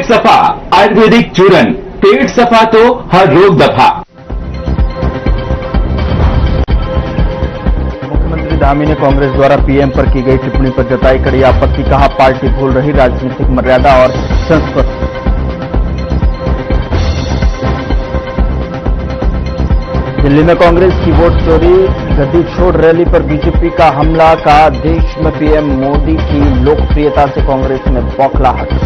पेट सफा आयुर्वेदिक चूरन, पेट सफा तो हर रोग दफा। मुख्यमंत्री धामी ने कांग्रेस द्वारा पीएम पर की गई टिप्पणी पर जताई कड़ी आपत्ति, कहा पार्टी भूल रही राजनीतिक मर्यादा और संस्कृति। दिल्ली में कांग्रेस की वोट चोरी, गद्दी छोड़ रैली पर बीजेपी का हमला, कहा देश में पीएम मोदी की लोकप्रियता से कांग्रेस में बौखलाहट।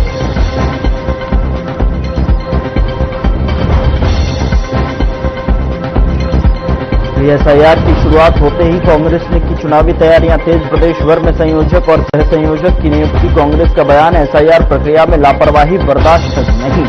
एसआईआर की शुरुआत होते ही कांग्रेस ने की चुनावी तैयारियां तेज, प्रदेश भर में संयोजक और सह संयोजक की नियुक्ति। कांग्रेस का बयान, एसआईआर प्रक्रिया में लापरवाही बर्दाश्त नहीं।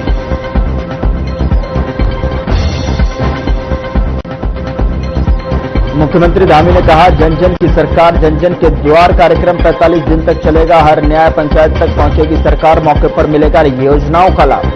मुख्यमंत्री धामी ने कहा जन जन की सरकार, जन जन के द्वार कार्यक्रम 45 दिन तक चलेगा, हर न्याय पंचायत तक पहुंचेगी सरकार, मौके पर मिलेगा योजनाओं का लाभ।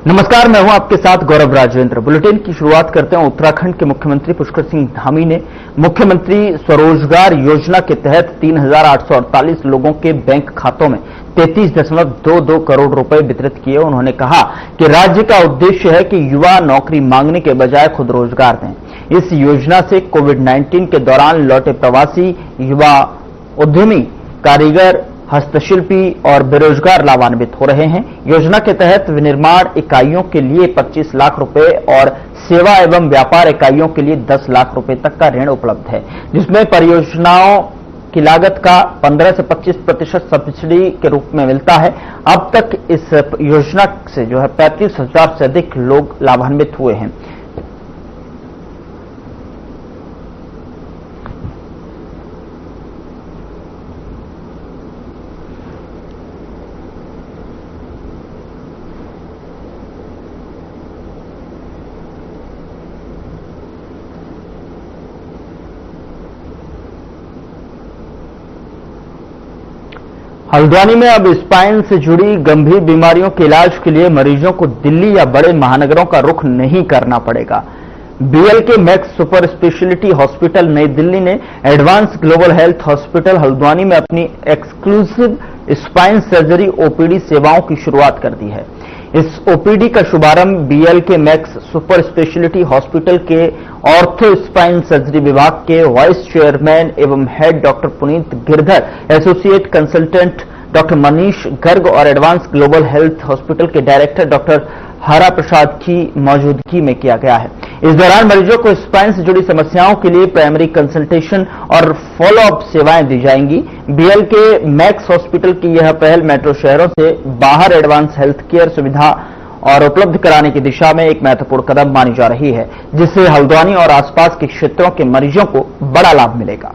नमस्कार, मैं हूं आपके साथ गौरव राजेंद्र। बुलेटिन की शुरुआत करते हैं। उत्तराखंड के मुख्यमंत्री पुष्कर सिंह धामी ने मुख्यमंत्री स्वरोजगार योजना के तहत 3,848 लोगों के बैंक खातों में 33.22 करोड़ रुपए वितरित किए। उन्होंने कहा कि राज्य का उद्देश्य है कि युवा नौकरी मांगने के बजाय खुद रोजगार दें। इस योजना से कोविड-19 के दौरान लौटे प्रवासी, युवा उद्यमी, कारीगर, हस्तशिल्पी और बेरोजगार लाभान्वित हो रहे हैं। योजना के तहत विनिर्माण इकाइयों के लिए 25 लाख रुपए और सेवा एवं व्यापार इकाइयों के लिए 10 लाख रुपए तक का ऋण उपलब्ध है, जिसमें परियोजनाओं की लागत का 15 से 25% सब्सिडी के रूप में मिलता है। अब तक इस योजना से 35,000 से अधिक लोग लाभान्वित हुए हैं। हल्द्वानी में अब स्पाइन से जुड़ी गंभीर बीमारियों के इलाज के लिए मरीजों को दिल्ली या बड़े महानगरों का रुख नहीं करना पड़ेगा। BLK max super speciality hospital नई दिल्ली ने advance global health hospital Haldwani में अपनी एक्सक्लूसिव स्पाइन सर्जरी ओपीडी सेवाओं की शुरुआत कर दी है। इस ओपीडी का शुभारंभ BLK max super speciality hospital के ऑर्थो स्पाइन सर्जरी विभाग के वाइस चेयरमैन एवं head doctor Puneet Girdhar, associate consultant doctor Manish Garg और एडवांस ग्लोबल हेल्थ हॉस्पिटल के डायरेक्टर डॉक्टर हरा प्रसाद की मौजूदगी में किया गया है। इस दौरान मरीजों को स्पाइन से जुड़ी समस्याओं के लिए प्राइमरी कंसल्टेशन और फॉलोअप सेवाएं दी जाएंगी। बीएलके मैक्स हॉस्पिटल की यह पहल मेट्रो शहरों से बाहर एडवांस हेल्थ केयर सुविधा और उपलब्ध कराने की दिशा में एक महत्वपूर्ण कदम मानी जा रही है, जिससे हल्द्वानी और आसपास के क्षेत्रों के मरीजों को बड़ा लाभ मिलेगा।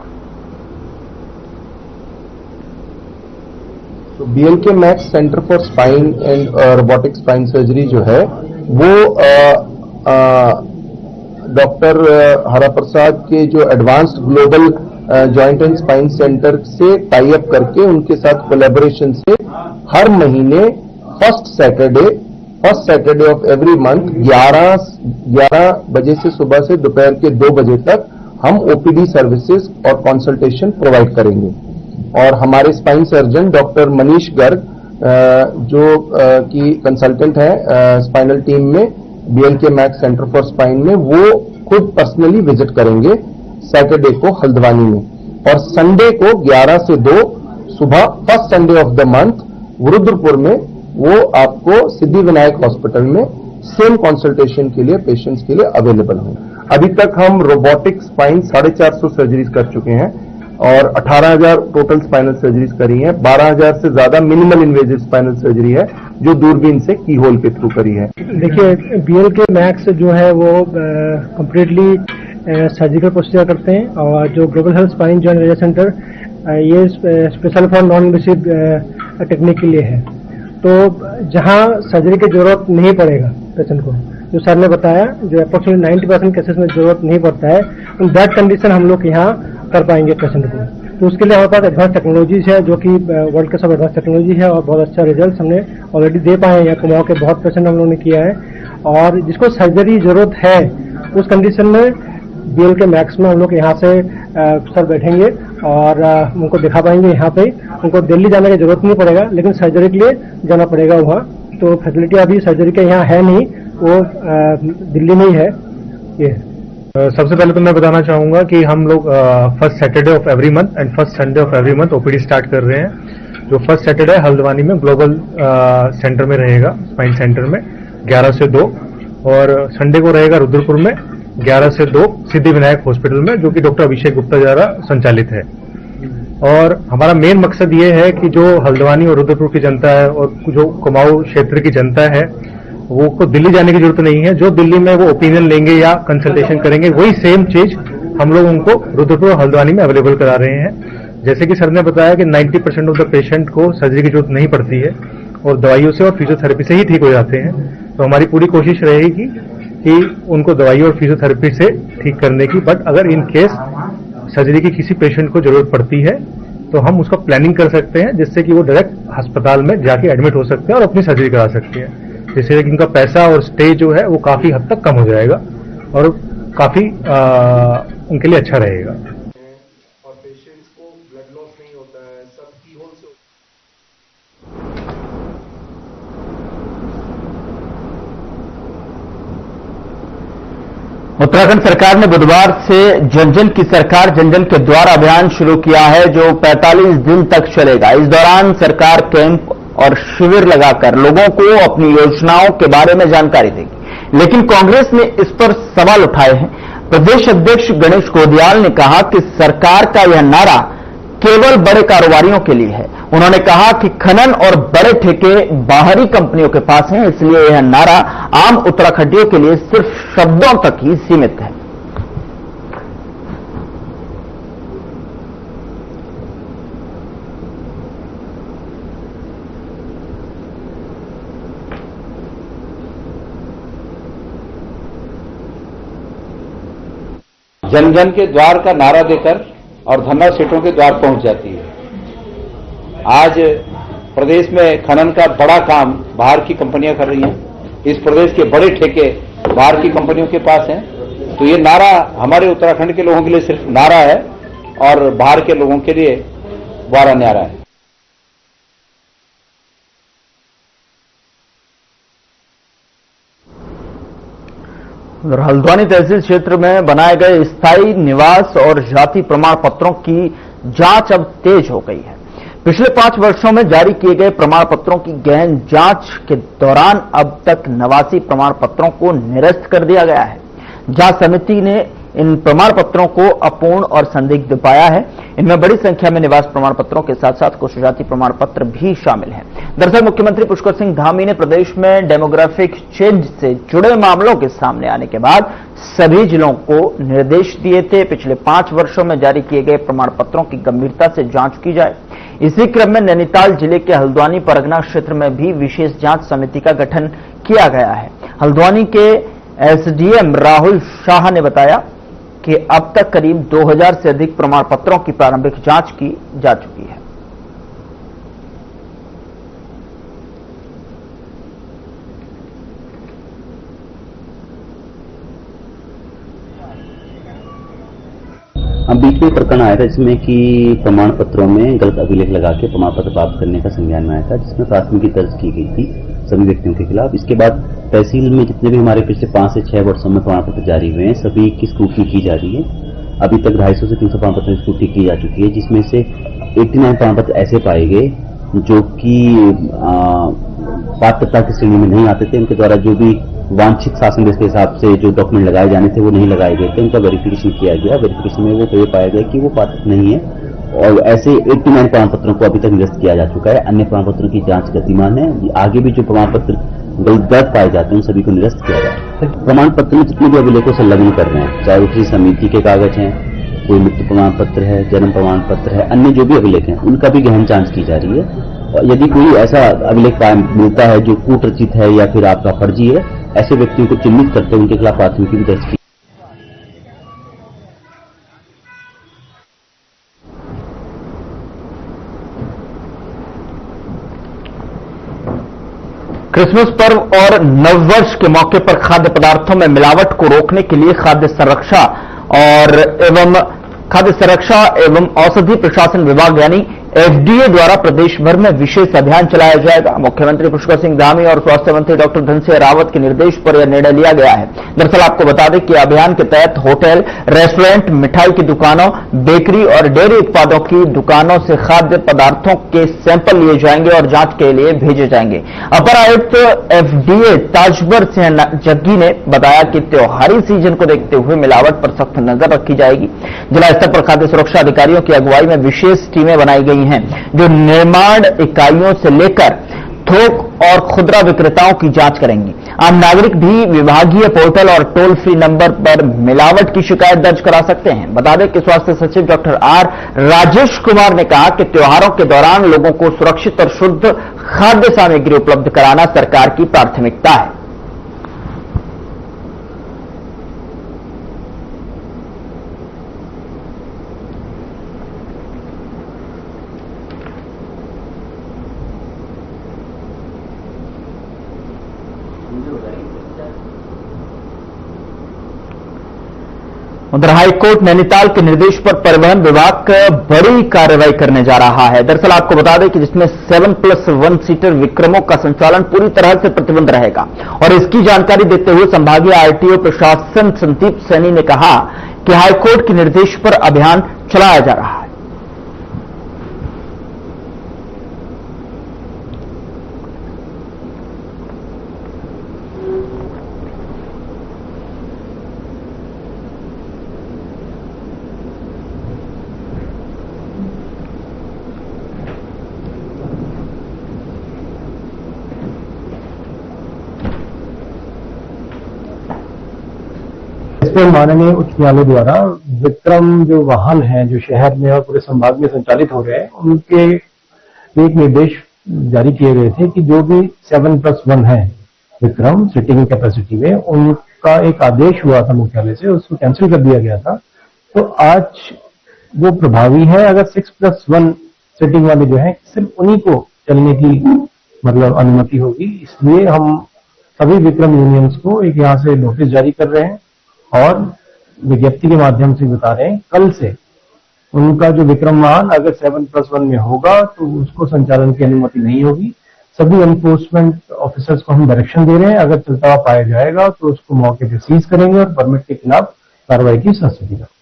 तो BLK max centre for spine and robotic spine surgery जो है वो डॉक्टर हरा प्रसाद के जो advanced global joint and spine centre से टाई अप करके उनके साथ कोलैबोरेशन से हर महीने first Saturday of every month 11 बजे से सुबह से दोपहर के 2 बजे तक हम ओपीडी सर्विसेज और कंसल्टेशन प्रोवाइड करेंगे। और हमारे spine surgeon doctor Manish Garg जो की कंसल्टेंट है स्पाइनल टीम में BLK max centre for spine में, वो खुद पर्सनली विजिट करेंगे सैटरडे को हल्द्वानी में। और संडे को 11 से 2 सुबह first Sunday off the month Rudrapur में वो आपको सिद्धि विनायक हॉस्पिटल में सेम कंसल्टेशन के लिए पेशेंट्स के लिए अवेलेबल होंगे। अभी तक हम रोबोटिक स्पाइन 450 सर्जरीज कर चुके हैं और 18,000 टोटल स्पाइनल सर्जरीज करी हैं। 12,000 से ज्यादा मिनिमल इन्वेजिव स्पाइनल सर्जरी है जो दूरबीन से की होल के थ्रू करी है। देखिए, बीएलके मैक्स जो है वो कंप्लीटली सर्जिकल प्रोसीजर करते हैं और जो global health spine joint research centre ये special for non invasive technique के लिए है। तो जहां सर्जरी की जरूरत नहीं पड़ेगा पेशेंट को, जो सर ने बताया, जो अप्रोक्सीमेटली 90% केसेस में जरूरत नहीं पड़ता है, इन दैट कंडीशन हम लोग यहाँ कर पाएंगे पेशेंट को। तो उसके लिए हमारे पास एडवांस टेक्नोलॉजीज है, जो कि वर्ल्ड का सब एडवांस टेक्नोलॉजी है, और बहुत अच्छा रिजल्ट हमने ऑलरेडी दे पाए हैं। यहाँ कुमाऊं के बहुत पेशेंट हम लोगों ने किया है, और जिसको सर्जरी जरूरत है उस कंडीशन में बीएल के मैक्स में हम लोग यहाँ से सर बैठेंगे और उनको दिखा पाएंगे यहाँ पे। उनको दिल्ली जाने की जरूरत नहीं पड़ेगा, लेकिन सर्जरी के लिए जाना पड़ेगा वहाँ। तो फैसिलिटी अभी सर्जरी के यहाँ है नहीं, वो दिल्ली में ही है। ये सबसे पहले तो मैं बताना चाहूंगा कि हम लोग first Saturday of every month and first Sunday off every month OPD start कर रहे हैं। जो फर्स्ट सैटरडे हल्द्वानी में ग्लोबल सेंटर में रहेगा, स्पाइन सेंटर में 11 से 2, और संडे को रहेगा रुद्रपुर में 11 से 2 सिद्धि विनायक हॉस्पिटल में, जो कि डॉक्टर अभिषेक गुप्ता द्वारा संचालित है। और हमारा मेन मकसद ये है कि जो हल्द्वानी और रुद्रपुर की जनता है और जो कुमाऊं क्षेत्र की जनता है, वो को दिल्ली जाने की जरूरत नहीं है। जो दिल्ली में वो ओपिनियन लेंगे या कंसल्टेशन करेंगे, वही सेम चीज हम लोग उनको रुद्रपुर और हल्द्वानी में अवेलेबल करा रहे हैं। जैसे कि सर ने बताया कि 90% ऑफ द पेशेंट को सर्जरी की जरूरत नहीं पड़ती है, और दवाइयों से और फिजियोथेरेपी से ही ठीक हो जाते हैं। तो हमारी पूरी कोशिश रहेगी कि उनको दवाई और फिजियोथेरेपी से ठीक करने की। बट अगर इन केस सर्जरी की किसी पेशेंट को जरूरत पड़ती है, तो हम उसका प्लानिंग कर सकते हैं, जिससे कि वो डायरेक्ट अस्पताल में जाके एडमिट हो सकते हैं और अपनी सर्जरी करा सकते हैं। जिससे कि उनका पैसा और स्टे जो है वो काफी हद तक कम हो जाएगा और काफी उनके लिए अच्छा रहेगा। और पेशेंट्स को ब्लड लॉस नहीं होता है, सब कीहोल से। उत्तराखंड सरकार ने बुधवार से जन जन की सरकार जन जन के द्वार अभियान शुरू किया है, जो 45 दिन तक चलेगा। इस दौरान सरकार कैंप और शिविर लगाकर लोगों को अपनी योजनाओं के बारे में जानकारी देगी। लेकिन कांग्रेस ने इस पर सवाल उठाए हैं। प्रदेश अध्यक्ष गणेश गोदियाल ने कहा कि सरकार का यह नारा केवल बड़े कारोबारियों के लिए है। उन्होंने कहा कि खनन और बड़े ठेके बाहरी कंपनियों के पास हैं, इसलिए यह नारा आम उत्तराखंडियों के लिए सिर्फ शब्दों तक ही सीमित है। जन जन के द्वार का नारा देकर और धन्ना सेठों के द्वार पहुंच जाती है। आज प्रदेश में खनन का बड़ा काम बाहर की कंपनियां कर रही हैं। इस प्रदेश के बड़े ठेके बाहर की कंपनियों के पास हैं। तो ये नारा हमारे उत्तराखंड के लोगों के लिए सिर्फ नारा है और बाहर के लोगों के लिए बड़ा न्यारा है। उधर हल्द्वानी तहसील क्षेत्र में बनाए गए स्थायी निवास और जाति प्रमाण पत्रों की जांच अब तेज हो गई है। पिछले 5 वर्षों में जारी किए गए प्रमाण पत्रों की गहन जांच के दौरान अब तक 89 प्रमाण पत्रों को निरस्त कर दिया गया है। जांच समिति ने इन प्रमाण पत्रों को अपूर्ण और संदिग्ध पाया है। इनमें बड़ी संख्या में निवास प्रमाण पत्रों के साथ साथ कुछ जाति प्रमाण पत्र भी शामिल हैं। दरअसल मुख्यमंत्री पुष्कर सिंह धामी ने प्रदेश में डेमोग्राफिक चेंज से जुड़े मामलों के सामने आने के बाद सभी जिलों को निर्देश दिए थे पिछले 5 वर्षों में जारी किए गए प्रमाण पत्रों की गंभीरता से जांच की जाए। इसी क्रम में नैनीताल जिले के हल्द्वानी परगना क्षेत्र में भी विशेष जांच समिति का गठन किया गया है। हल्द्वानी के एसडीएम राहुल शाह ने बताया कि अब तक करीब 2000 से अधिक प्रमाण पत्रों की प्रारंभिक जांच की जा चुकी है। अब बीच में प्रकरण आया था जिसमें कि प्रमाण पत्रों में गलत अभिलेख लगा के प्रमाण पत्र प्राप्त करने का संज्ञान में आया था, जिसमें प्राथमिकी दर्ज की गई थी सभी व्यक्तियों के खिलाफ। इसके बाद तहसील में जितने भी हमारे पिछले 5 से 6 वर्षों में प्रमाण पत्र जारी हुए हैं, सभी की स्क्रूटनी की जा रही है। अभी तक 250 से 300 प्रमाण पत्र स्क्रूटनी की जा चुकी है, जिसमें से 89 प्रमाण पत्र ऐसे पाए गए जो कि पात्रता की श्रेणी में नहीं आते थे। उनके द्वारा जो भी वांछित शासन देश के हिसाब से जो डॉक्यूमेंट लगाए जाने थे वो नहीं लगाए गए थे। उनका वेरिफिकेशन किया गया। वेरिफिकेशन में वो ये पाया गया कि वो पात्र नहीं है, और ऐसे 89 प्रमाण पत्रों को अभी तक निरस्त किया जा चुका है। अन्य प्रमाण पत्रों की जांच गतिमान है। आगे भी जो प्रमाण पत्र गलत पाए जाते हैं उन सभी को निरस्त किया जाए। प्रमाण पत्र में जितने भी अभिलेखों संलग्न कर रहे हैं, चाहे वो किसी समिति के कागज हैं, कोई मृत्यु प्रमाण पत्र है, जन्म प्रमाण पत्र है, अन्य जो भी अभिलेख हैं उनका भी गहन जांच की जा रही है। और यदि कोई ऐसा अभिलेख मिलता है जो कूटरचित है या फिर आपका फर्जी है, ऐसे व्यक्तियों को चिन्हित करते हुए उनके खिलाफ प्राथमिकी भी दर्ज की। क्रिसमस पर्व और नववर्ष के मौके पर खाद्य पदार्थों में मिलावट को रोकने के लिए खाद्य सुरक्षा एवं औषधि प्रशासन विभाग यानी एफडीए द्वारा प्रदेश भर में विशेष अभियान चलाया जाएगा। मुख्यमंत्री पुष्कर सिंह धामी और स्वास्थ्य मंत्री डॉक्टर धन सिंह रावत के निर्देश पर यह निर्णय लिया गया है। दरअसल आपको बता दें कि अभियान के तहत होटल, रेस्टोरेंट, मिठाई की दुकानों, बेकरी और डेयरी उत्पादों की दुकानों से खाद्य पदार्थों के सैंपल लिए जाएंगे और जांच के लिए भेजे जाएंगे। अपर आयुक्त एफडीए ताजबर सिंह जग्गी ने बताया कि त्योहारी सीजन को देखते हुए मिलावट पर सख्त नजर रखी जाएगी। जिला स्तर पर खाद्य सुरक्षा अधिकारियों की अगुवाई में विशेष टीमें बनाई गई हैं जो निर्माण इकाइयों से लेकर थोक और खुदरा विक्रेताओं की जांच करेंगी। आम नागरिक भी विभागीय पोर्टल और टोल फ्री नंबर पर मिलावट की शिकायत दर्ज करा सकते हैं। बता दें कि स्वास्थ्य सचिव डॉक्टर आर राजेश कुमार ने कहा कि त्योहारों के दौरान लोगों को सुरक्षित और शुद्ध खाद्य सामग्री उपलब्ध कराना सरकार की प्राथमिकता है। उधर हाईकोर्ट नैनीताल के निर्देश पर परिवहन विभाग बड़ी कार्रवाई करने जा रहा है। दरअसल आपको बता दें कि जिसमें 7+1 सीटर विक्रमों का संचालन पूरी तरह से प्रतिबंध रहेगा और इसकी जानकारी देते हुए संभागीय आरटीओ प्रशासन संदीप सैनी ने कहा कि हाईकोर्ट के निर्देश पर अभियान चलाया जा रहा है। माननीय उच्च न्यायालय द्वारा विक्रम जो वाहन हैं जो शहर में और पूरे संभाग में संचालित हो रहे हैं उनके एक निर्देश जारी किए गए थे कि जो भी 7+1 है विक्रम सिटिंग कैपेसिटी में उनका एक आदेश हुआ था मुख्यालय से, उसको कैंसिल कर दिया गया था। तो आज वो प्रभावी है। अगर 6+1 सिटिंग वाले जो है सिर्फ उन्हीं को चलने की मतलब अनुमति होगी। इसलिए हम सभी विक्रम यूनियंस को एक यहाँ से नोटिस जारी कर रहे हैं और विज्ञप्ति के माध्यम से बता रहे हैं कल से उनका जो विक्रम वाहन अगर 7+1 में होगा तो उसको संचालन की अनुमति नहीं होगी। सभी एनफोर्समेंट ऑफिसर्स को हम डायरेक्शन दे रहे हैं, अगर चलता हुआ पाया जाएगा तो उसको मौके पर सीज करेंगे और परमिट के खिलाफ कार्रवाई की संस्तुति करेंगे।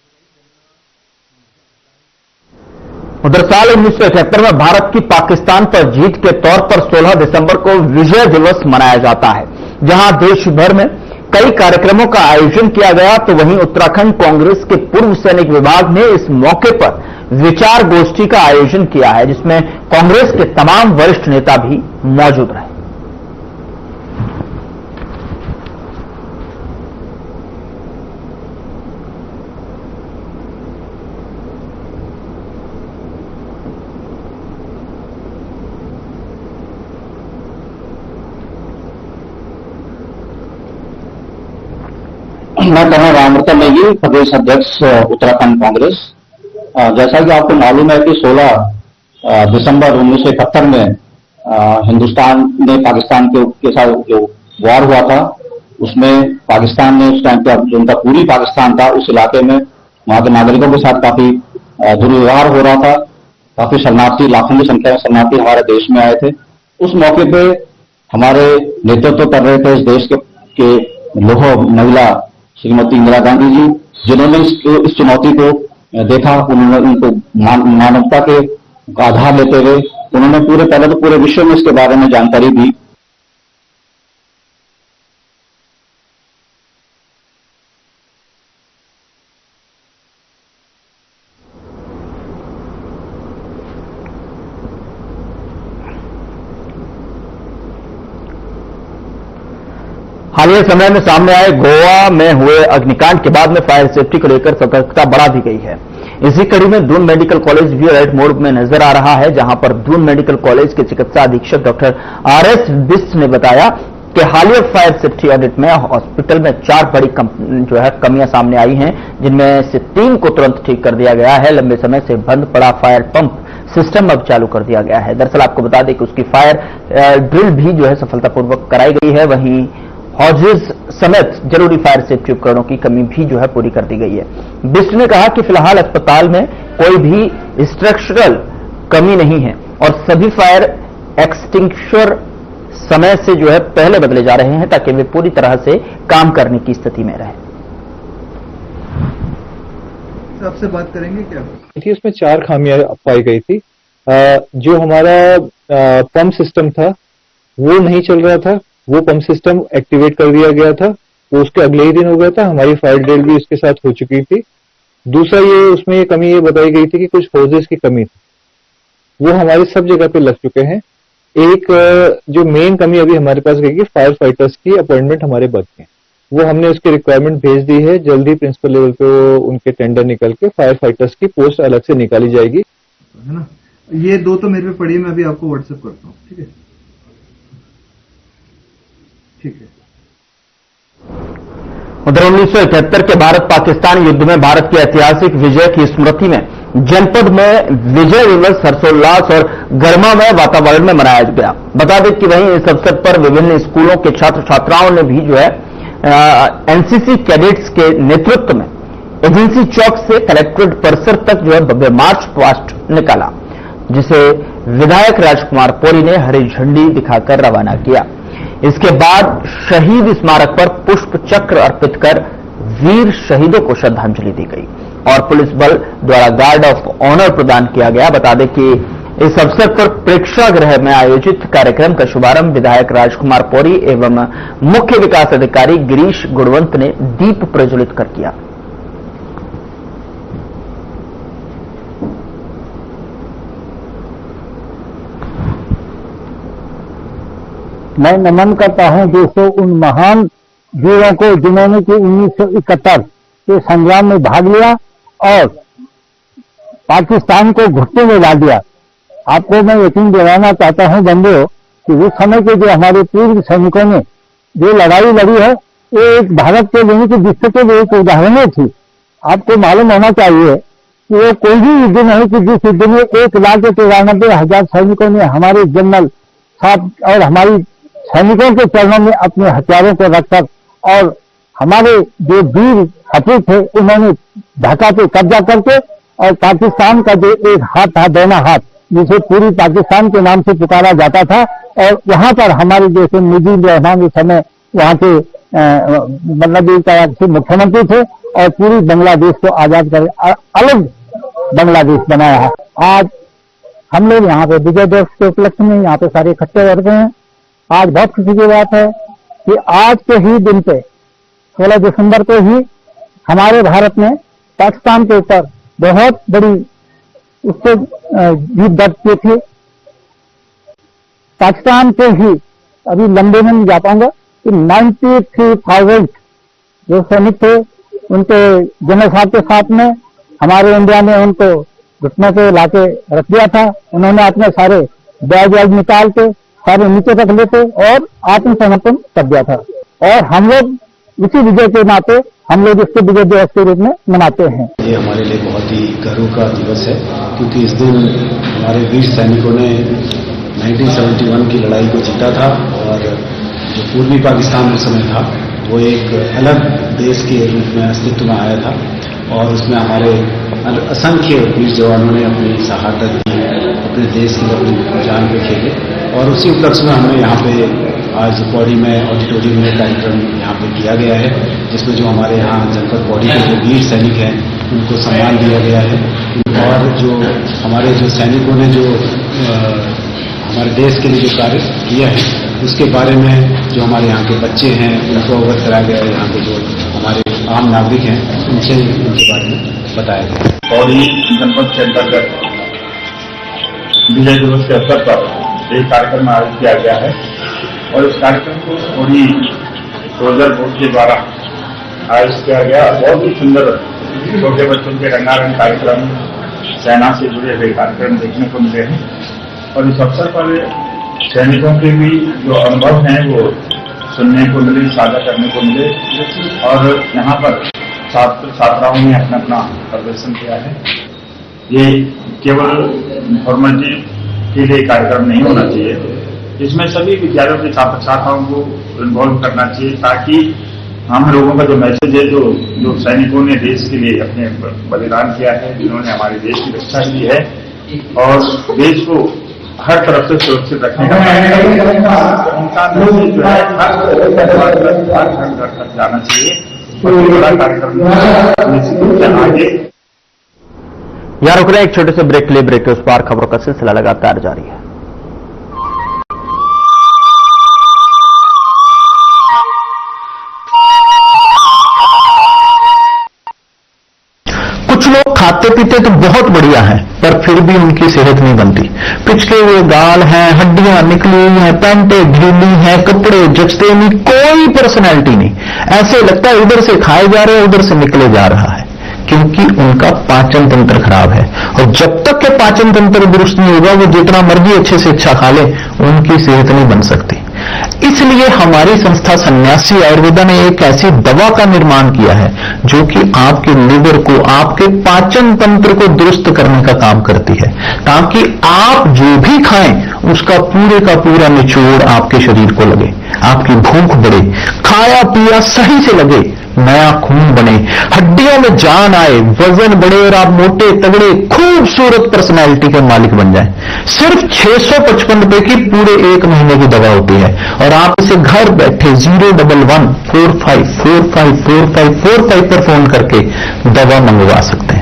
उधर साल 1971 में भारत की पाकिस्तान पर जीत के तौर पर 16 दिसंबर को विजय दिवस मनाया जाता है, जहां देश भर में कई कार्यक्रमों का आयोजन किया गया। तो वहीं उत्तराखंड कांग्रेस के पूर्व सैनिक विभाग ने इस मौके पर विचार गोष्ठी का आयोजन किया है, जिसमें कांग्रेस के तमाम वरिष्ठ नेता भी मौजूद रहे। मैं कर्नल रामवृतन नेगी, प्रदेश अध्यक्ष उत्तराखंड कांग्रेस। जैसा कि आपको मालूम है कि 16 दिसंबर 1971 में हिंदुस्तान ने पाकिस्तान के साथ जो वॉर हुआ था उसमें पाकिस्तान ने उस टाइम पे जो उनका पूरी पाकिस्तान था उस इलाके में वहां के नागरिकों के साथ काफी दुर्व्यवहार हो रहा था। काफी शरणार्थी, लाखों की संख्या में शरणार्थी हमारे देश में आए थे। उस मौके पे हमारे नेतृत्व कर रहे थे इस देश के लोह महिला श्रीमती इंदिरा गांधी जी, जिन्होंने इस चुनौती को देखा। उन्होंने उनको मानवता के आधार लेते हुए उन्होंने पहले तो पूरे विश्व में इसके बारे में जानकारी दी। हालिया समय में सामने आए गोवा में हुए अग्निकांड के बाद में फायर सेफ्टी को लेकर सतर्कता बढ़ा दी गई है। इसी कड़ी में दून मेडिकल कॉलेज भी रेड मोड में नजर आ रहा है, जहां पर दून मेडिकल कॉलेज के चिकित्सा अधीक्षक डॉक्टर आरएस बिस्ट ने बताया कि हालिया फायर सेफ्टी ऑडिट में हॉस्पिटल में 4 बड़ी कमियां सामने आई हैं, जिनमें से 3 को तुरंत ठीक कर दिया गया है। लंबे समय से बंद पड़ा फायर पंप सिस्टम अब चालू कर दिया गया है। दरअसल आपको बता दें कि उसकी फायर ड्रिल भी जो है सफलतापूर्वक कराई गई है। वहीं हॉजेस समेत जरूरी फायर सेफ्टी उपकरणों की कमी भी जो है पूरी कर दी गई है। बिस्ट ने कहा कि फिलहाल अस्पताल में कोई भी स्ट्रक्चरल कमी नहीं है और सभी फायर एक्सटिंग्विशर समय से जो है पहले बदले जा रहे हैं ताकि वे पूरी तरह से काम करने की स्थिति में रहे। आपसे बात करेंगे क्या? देखिए, उसमें 4 खामियां पाई गई थी। जो हमारा पंप सिस्टम था वो नहीं चल रहा था, वो पंप सिस्टम एक्टिवेट कर दिया गया था, वो उसके अगले ही दिन हो गया था। हमारी फायर ड्रिल भी उसके साथ हो चुकी थी। दूसरा उसमें कमी ये बताई गई थी कि कुछ होजेस की कमी थी, वो हमारी सब जगह पे लग चुके हैं। एक जो मेन कमी अभी हमारे पास रहेगी, फायर फाइटर्स की अपॉइंटमेंट हमारे बच गए, वो हमने उसकी रिक्वायरमेंट भेज दी है। जल्दी प्रिंसिपल लेवल पे उनके टेंडर निकल के फायर फाइटर्स की पोस्ट अलग से निकाली जाएगी, है ना। ये 2 तो मेरे पे पड़ी है, मैं अभी आपको व्हाट्सएप करता हूँ। ठीक है, ठीक है। उधर 1971 के भारत पाकिस्तान युद्ध में भारत की ऐतिहासिक विजय की स्मृति में जनपद में विजय दिवस हर्षोल्लास और गर्मामय वातावरण में मनाया गया। बता दें कि वहीं इस अवसर पर विभिन्न स्कूलों के छात्र छात्राओं ने भी जो है एनसीसी कैडेट्स के नेतृत्व में एजेंसी चौक से कलेक्ट्रेट परिसर तक जो है भव्य मार्च पास्ट निकाला, जिसे विधायक राजकुमार पौरी ने हरी झंडी दिखाकर रवाना किया। इसके बाद शहीद स्मारक पर पुष्प चक्र अर्पित कर वीर शहीदों को श्रद्धांजलि दी गई और पुलिस बल द्वारा गार्ड ऑफ ऑनर प्रदान किया गया। बता दें कि इस अवसर पर प्रेक्षागृह में आयोजित कार्यक्रम का शुभारंभ विधायक राजकुमार पौरी एवं मुख्य विकास अधिकारी गिरीश गुणवंत ने दीप प्रज्वलित कर किया। मैं नमन करता हूं दोस्तों उन महान वीरों को जिन्होंने कि 1971 के संग्राम में भाग लिया और पाकिस्तान को घुटने में ला दिया। आपको मैं यकीन दिलाना चाहता हूं बंधुओं कि उस समय के जो हमारे पूर्व सैनिकों ने जो लड़ाई लड़ी है, वो एक भारत के लोगों की विश्व के लिए एक उदाहरण थी। आपको मालूम होना चाहिए कि वो कोई भी युद्ध नहीं कि जिस युद्ध में 1,93,000 सैनिकों ने हमारे जनरल साहब और हमारी सैनिकों के चरणों में अपने हथियारों को रखकर और हमारे जो वीर सपूत थे उन्होंने ढाका पे कब्जा करके और पाकिस्तान का जो एक हाथ था, दोना हाथ, जिसे पूरी पाकिस्तान के नाम से पुकारा जाता था, और वहां पर हमारे जैसे मुजीब रहमान उस समय वहां के बांग्लादेश का मुख्यमंत्री थे और पूरी बांग्लादेश को आजाद कर अलग बांग्लादेश बनाया है। आज हम लोग यहाँ पे विजय दिवस के उपलक्ष्य में यहाँ पे सारे इकट्ठे हो रहे हैं। आज बहुत खुशी की बात है कि आज के ही दिन पे 16 दिसंबर को ही हमारे भारत ने पाकिस्तान के ऊपर बहुत बड़ी उससे जीत दर्ज की थी। पाकिस्तान से ही अभी लंबे में नहीं जा पाऊंगा कि 93,000 जो सैनिक थे उनके जनरल साहब के साथ में हमारे इंडिया ने उनको घुटनों पे लाके रख दिया था। उन्होंने अपने सारे बैग वैग निकाल के सारे नीचे रख लेते और आत्मसमर्पण कर दिया था, और हम लोग इसी विजय के नाते हम लोग इसको विजय दिवस के रूप में मनाते हैं। ये हमारे लिए बहुत ही गर्व का दिवस है क्योंकि इस दिन हमारे वीर सैनिकों ने 1971 की लड़ाई को जीता था और जो पूर्वी पाकिस्तान उस समय था वो एक अलग देश के रूप में अस्तित्व में आया था और उसमें हमारे असंख्य वीर जवानों ने अपनी शहादत दी, अपने देश के लिए अपनी जान पे खेले, और उसी उपलक्ष्य में हमने यहाँ पे आज पौड़ी में ऑडिटोरियम में कार्यक्रम यहाँ पे किया गया है, जिसमें जो हमारे यहाँ जनपद पौड़ी के जो वीर सैनिक हैं उनको सम्मान दिया गया है, और जो हमारे जो सैनिकों ने जो हमारे देश के लिए जो कार्य किया है उसके बारे में जो हमारे यहाँ के बच्चे हैं उनको अवगत कराया गया है। यहाँ के जो हमारे आम नागरिक हैं उनसे उनके बारे में बताया गया। पौड़ी जनपद के अंतर्गत विजय दिवस के अवसर पर एक कार्यक्रम आयोजित किया गया है और इस कार्यक्रम को पौड़ी सोल्जर बोर्ड के द्वारा आयोजित किया गया। बहुत ही सुंदर छोटे बच्चों के रंगारंग कार्यक्रम, सेना से जुड़े हुए कार्यक्रम देखने को मिले हैं और इस अवसर पर सैनिकों के भी जो अनुभव हैं वो सुनने को मिले, साझा करने को मिले, और यहाँ पर छात्र छात्राओं ने अपना अपना प्रदर्शन किया है। ये केवल फॉर्मेलिटी के लिए कार्यक्रम नहीं होना चाहिए। इसमें सभी विद्यालयों के छात्र छात्राओं को इन्वॉल्व करना चाहिए, ताकि हम लोगों का जो मैसेज है, जो सैनिकों ने देश के लिए अपने बलिदान किया है, जिन्होंने हमारे देश की रक्षा की है और देश को हर तरफ से सुरक्षित रखने का उनका मैसेज जो है हर घर तक जाना चाहिए और ये बड़ा कार्यक्रम निश्चित रूप से आगे। यहां रुक रहे एक छोटे से ब्रेक ले, ब्रेक के उस पार खबरों का सिलसिला लगातार जारी है। कुछ लोग खाते पीते तो बहुत बढ़िया हैं, पर फिर भी उनकी सेहत नहीं बनती। पिछले हुए गाल हैं, हड्डियां निकली हुई हैं, पैंटें ढीली हैं, कपड़े जचते नहीं, कोई पर्सनैलिटी नहीं। ऐसे लगता है इधर से खाए जा रहे हैं, उधर से निकले जा रहा है, क्योंकि उनका पाचन तंत्र खराब है। और जब तक के पाचन तंत्र दुरुस्त नहीं होगा, वो जितना मर्जी अच्छे से अच्छा खा ले, उनकी सेहत नहीं बन सकती। इसलिए हमारी संस्था सन्यासी आयुर्वेदा ने एक ऐसी दवा का निर्माण किया है जो कि आपके लिवर को, आपके पाचन तंत्र को दुरुस्त करने का काम करती है, ताकि आप जो भी खाएं उसका पूरे का पूरा निचोड़ आपके शरीर को लगे, आपकी भूख बढ़े, खाया पिया सही से लगे, नया खून बने, हड्डियों में जान आए, वजन बढ़े और आप मोटे तगड़े खूबसूरत पर्सनैलिटी के मालिक बन जाएं। सिर्फ 655 रुपए की पूरे 1 महीने की दवा होती है और आप इसे घर बैठे 01145454545 पर फोन करके दवा मंगवा सकते हैं।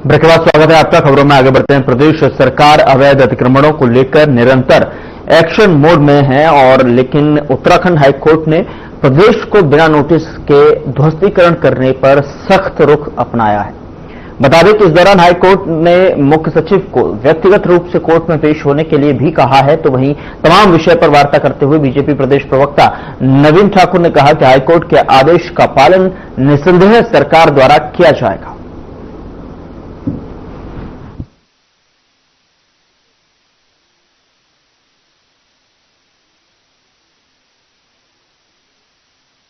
ब्रेक के बाद स्वागत है आपका। खबरों में आगे बढ़ते हैं। प्रदेश सरकार अवैध अतिक्रमणों को लेकर निरंतर एक्शन मोड में है और लेकिन उत्तराखंड हाईकोर्ट ने प्रदेश को बिना नोटिस के ध्वस्तीकरण करने पर सख्त रुख अपनाया है। बता दें कि इस दौरान हाईकोर्ट ने मुख्य सचिव को व्यक्तिगत रूप से कोर्ट में पेश होने के लिए भी कहा है। तो वहीं तमाम विषय पर वार्ता करते हुए बीजेपी प्रदेश प्रवक्ता नवीन ठाकुर ने कहा कि हाईकोर्ट के आदेश का पालन निसंदेह सरकार द्वारा किया जाएगा।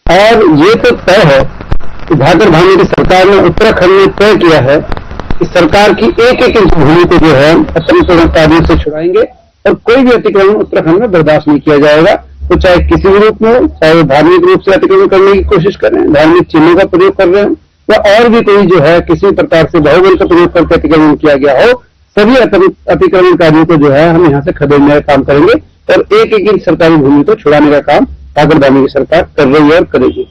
और ये तो तय है कि झाकर भानी की सरकार ने उत्तराखंड में तय किया है कि सरकार की एक एक इंच भूमि को जो है अतिक्रमण कार्यों से छुड़ाएंगे और कोई भी अतिक्रमण उत्तराखंड में बर्दाश्त नहीं किया जाएगा। तो चाहे किसी भी रूप में हो, चाहे धार्मिक रूप से अतिक्रमण करने की कोशिश कर रहे हैं, धार्मिक चिन्हों का प्रयोग कर रहे हैं या और भी कोई जो है किसी प्रकार से बाहुबल का प्रयोग करके अतिक्रमण किया गया हो, सभी अतिक्रमण कार्यों को जो है हम यहाँ से खदेड़ने का काम करेंगे और एक एक इंच सरकारी भूमि को छुड़ाने का काम झाकर भानी की सरकार कर रही है और करेगी।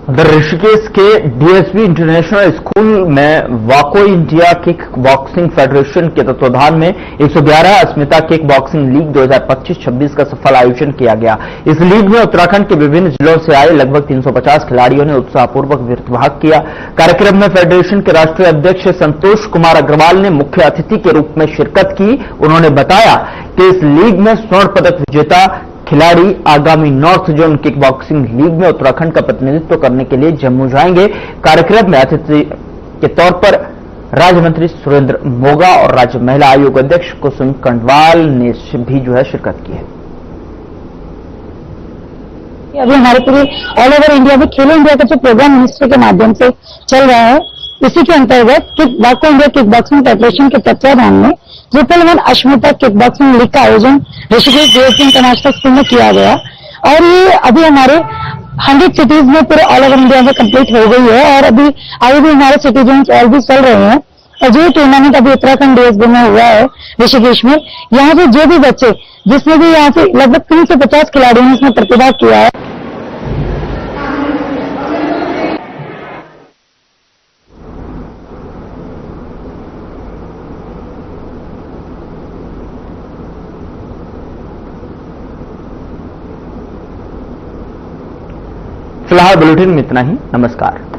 उधर ऋषिकेश के डीएसबी इंटरनेशनल स्कूल में वाको इंडिया किक बॉक्सिंग फेडरेशन के तत्वाधान में 111 अस्मिता किक बॉक्सिंग लीग 2025-26 का सफल आयोजन किया गया। इस लीग में उत्तराखंड के विभिन्न जिलों से आए लगभग 350 खिलाड़ियों ने उत्साहपूर्वक प्रतिभाग किया। कार्यक्रम में फेडरेशन के राष्ट्रीय अध्यक्ष संतोष कुमार अग्रवाल ने मुख्य अतिथि के रूप में शिरकत की। उन्होंने बताया कि इस लीग में स्वर्ण पदक विजेता खिलाड़ी आगामी north zone kick boxing league में उत्तराखंड का प्रतिनिधित्व करने के लिए जम्मू जाएंगे। कार्यक्रम में अतिथि के तौर पर राज्य मंत्री सुरेंद्र मोगा और राज्य महिला आयोग अध्यक्ष कुसुम कंडवाल ने भी जो है शिरकत की है। अभी हमारे पूरे ऑल ओवर इंडिया में खेलो इंडिया का जो प्रोग्राम मिनिस्ट्री के माध्यम से चल रहा है, इसी के अंतर्गत वाको इंडिया किक बॉक्सिंग फेडरेशन के तत्वाधान में 111 अश्मिता किक बॉक्सिंग लीग का आयोजन ऋषिकेश डीएसबी इंटरनेशनल स्कूल में किया गया और ये अभी हमारे 100 सिटीज में पूरे ऑल ओवर इंडिया में कंप्लीट हो गई है और अभी आगे भी हमारे सिटीजन और भी चल रहे हैं। और जो टूर्नामेंट अभी उत्तराखंड डीएसबी में हुआ है ऋषिकेश में, यहाँ से जो भी बच्चे जिसमें भी यहाँ से लगभग 350 खिलाड़ियों ने इसमें प्रतिभा किया है। फिलहाल बुलेटिन में इतना ही। नमस्कार।